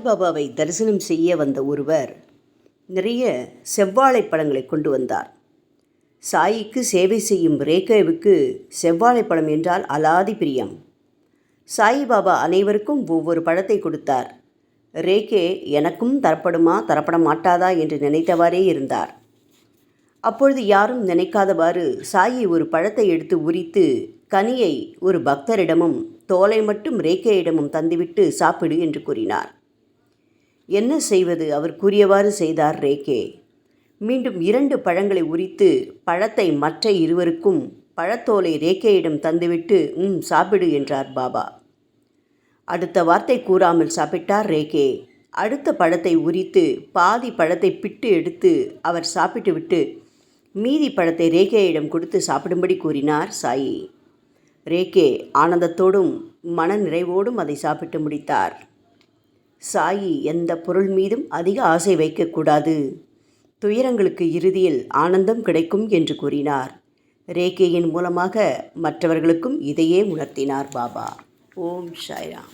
சாய்பாபாவை தரிசனம் செய்ய வந்த ஒருவர் நிறைய செவ்வாழை பழங்களை கொண்டு வந்தார். சாயிக்கு சேவை செய்யும் ரேகேவுக்கு செவ்வாழைப்பழம் என்றால் அலாதி பிரியம். சாயிபாபா அனைவருக்கும் ஒவ்வொரு பழத்தை கொடுத்தார். ரேகே எனக்கும் தரப்படுமா தரப்பட மாட்டாதா என்று நினைத்தவாறே இருந்தார். அப்பொழுது யாரும் நினைக்காதவாறு சாயி ஒரு பழத்தை எடுத்து உரித்து கனியை ஒரு பக்தரிடமும் தோலை மட்டும் ரேகேயிடமும் தந்துவிட்டு சாப்பிடு என்று கூறினார். என்ன செய்வது, அவர் கூறியவாறு செய்தார் ரேகே. மீண்டும் 2 பழங்களை உரித்து பழத்தை மற்ற இருவருக்கும் பழத்தோலை ரேகேயிடம் தந்துவிட்டு சாப்பிடு என்றார் பாபா. அடுத்த வார்த்தை கூறாமல் சாப்பிட்டார் ரேகே. அடுத்த பழத்தை உரித்து பாதி பழத்தை பிட்டு எடுத்து அவர் சாப்பிட்டுவிட்டு மீதி பழத்தை ரேகேயிடம் கொடுத்து சாப்பிடும்படி கூறினார் சாயி. ரேகே ஆனந்தத்தோடும் மன நிறைவோடும் அதை சாப்பிட்டு முடித்தார். சாயி எந்த பொருள் மீதும் அதிக ஆசை வைக்கக்கூடாது, துயரங்களுக்கு இறுதியில் ஆனந்தம் கிடைக்கும் என்று கூறினார். ரேகேயின் மூலமாக மற்றவர்களுக்கும் இதையே உணர்த்தினார் பாபா. ஓம் சாய்ராம்.